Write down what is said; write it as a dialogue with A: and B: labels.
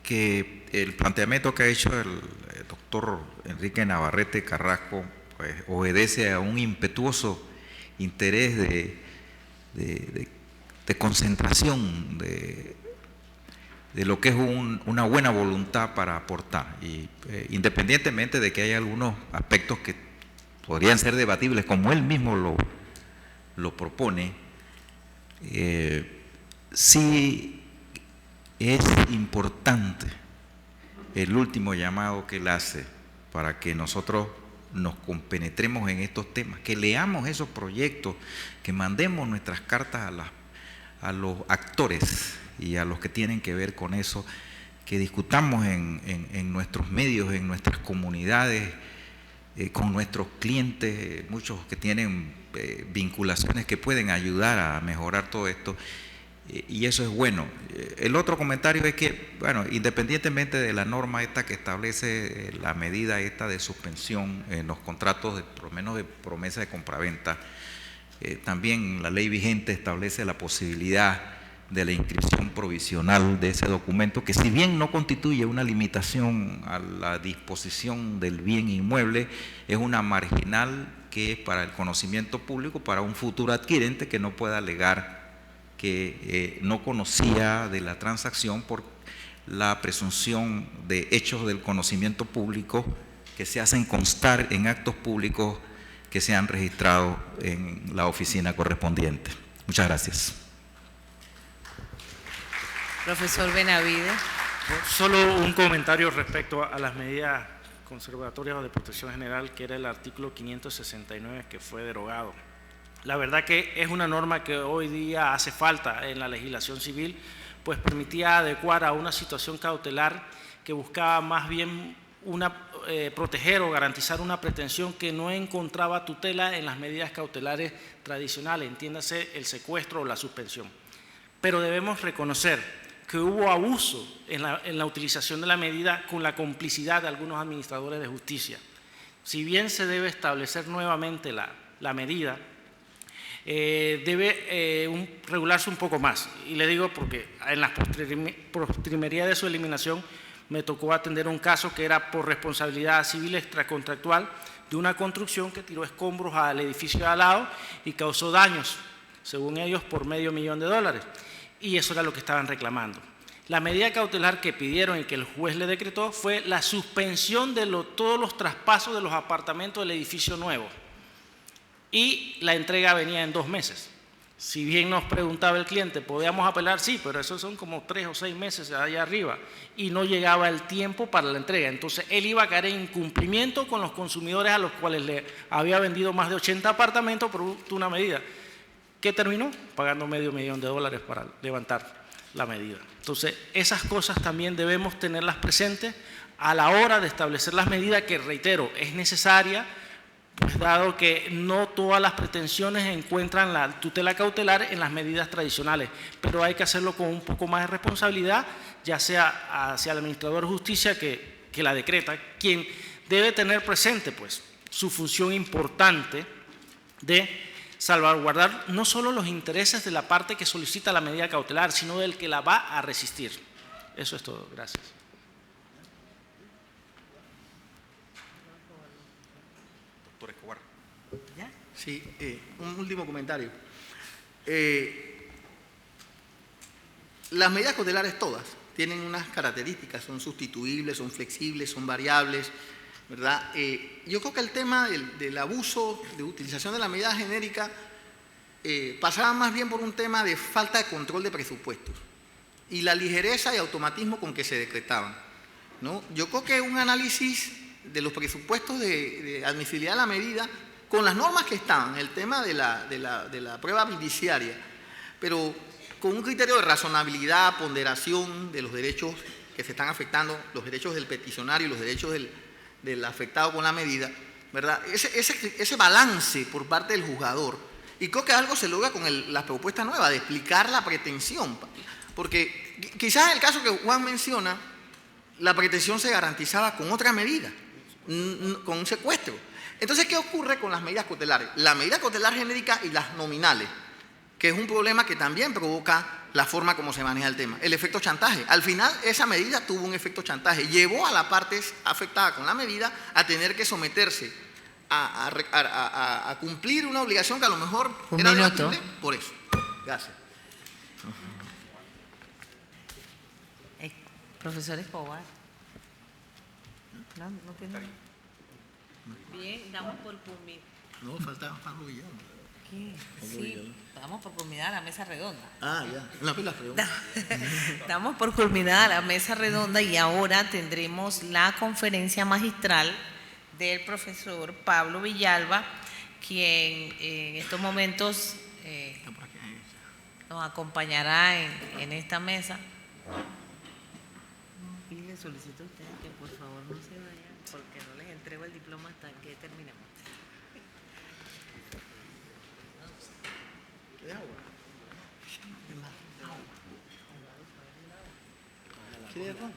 A: que el planteamiento que ha hecho el doctor Enrique Navarrete Carrasco pues, obedece a un impetuoso interés de concentración de lo que es una buena voluntad para aportar. Y independientemente de que hay algunos aspectos que podrían ser debatibles, como él mismo lo propone, sí es importante el último llamado que él hace para que nosotros nos compenetremos en estos temas, que leamos esos proyectos, que mandemos nuestras cartas a los actores y a los que tienen que ver con eso, que discutamos en nuestros medios, en nuestras comunidades, con nuestros clientes, muchos que tienen vinculaciones que pueden ayudar a mejorar todo esto. Y eso es bueno. El otro comentario es que, bueno, independientemente de la norma esta que establece la medida esta de suspensión en los contratos, por lo menos de promesa de compraventa, también la ley vigente establece la posibilidad de la inscripción provisional de ese documento, que si bien no constituye una limitación a la disposición del bien inmueble, es una marginal que es para el conocimiento público, para un futuro adquirente que no pueda alegar que no conocía de la transacción por la presunción de hechos del conocimiento público que se hacen constar en actos públicos que se han registrado en la oficina correspondiente. Muchas gracias.
B: Profesor Benavides.
C: Solo un comentario respecto a las medidas conservatorias o de protección general, que era el artículo 569 que fue derogado. La verdad que es una norma que hoy día hace falta en la legislación civil, pues permitía adecuar a una situación cautelar que buscaba más bien proteger o garantizar una pretensión que no encontraba tutela en las medidas cautelares tradicionales, entiéndase el secuestro o la suspensión. Pero debemos reconocer que hubo abuso en la utilización de la medida con la complicidad de algunos administradores de justicia. Si bien se debe establecer nuevamente la medida, debe regularse un poco más. Y le digo porque en la postrimería de su eliminación me tocó atender un caso que era por responsabilidad civil extracontractual de una construcción que tiró escombros al edificio de al lado y causó daños, según ellos, por $500,000. Y eso era lo que estaban reclamando. La medida cautelar que pidieron y que el juez le decretó fue la suspensión de todos los traspasos de los apartamentos del edificio nuevo. Y la entrega venía en 2 meses. Si bien nos preguntaba el cliente, ¿podíamos apelar? Sí, pero eso son como 3 o 6 meses allá arriba y no llegaba el tiempo para la entrega. Entonces él iba a caer en incumplimiento con los consumidores a los cuales le había vendido más de 80 apartamentos por una medida. ¿Qué terminó? Pagando $500,000 para levantar la medida. Entonces esas cosas también debemos tenerlas presentes a la hora de establecer las medidas que, reitero, es necesaria, pues dado que no todas las pretensiones encuentran la tutela cautelar en las medidas tradicionales, pero hay que hacerlo con un poco más de responsabilidad, ya sea hacia el administrador de justicia que la decreta, quien debe tener presente pues su función importante de salvaguardar no solo los intereses de la parte que solicita la medida cautelar, sino del que la va a resistir. Eso es todo. Gracias.
D: Sí, un último comentario. Las medidas cautelares todas tienen unas características, son sustituibles, son flexibles, son variables, ¿verdad? Yo creo que el tema del abuso de utilización de la medida genérica pasaba más bien por un tema de falta de control de presupuestos y la ligereza y automatismo con que se decretaban, ¿no? Yo creo que un análisis de los presupuestos de admisibilidad de la medida con las normas que estaban, el tema de la prueba judiciaria, pero con un criterio de razonabilidad, ponderación de los derechos que se están afectando, los derechos del peticionario y los derechos del afectado con la medida, ¿verdad? Ese balance por parte del juzgador, y creo que algo se logra con la propuesta nueva de explicar la pretensión, porque quizás en el caso que Juan menciona, la pretensión se garantizaba con otra medida, con un secuestro. Entonces, ¿qué ocurre con las medidas cautelares? La medida cautelar genérica y las nominales, que es un problema que también provoca la forma como se maneja el tema. El efecto chantaje. Al final, esa medida tuvo un efecto chantaje. Llevó a la parte afectada con la medida a tener que someterse a cumplir una obligación que a lo mejor
B: Un
D: era
B: minuto.
D: debatible por eso. Gracias.
B: Profesor Escobar. No tiene. Bien, damos por culminar.
D: No, faltaba Pablo Villano.
B: ¿Qué? Sí, damos por culminada la mesa redonda.
D: Ah, ya. Las preguntas.
B: Damos por culminada la mesa redonda y ahora tendremos la conferencia magistral del profesor Pablo Villalba, quien en estos momentos nos acompañará en esta mesa. Y le solicito a ustedes que por favor no se vayan porque no les entrego el diploma hasta que terminemos.
D: ¿Quieres ron?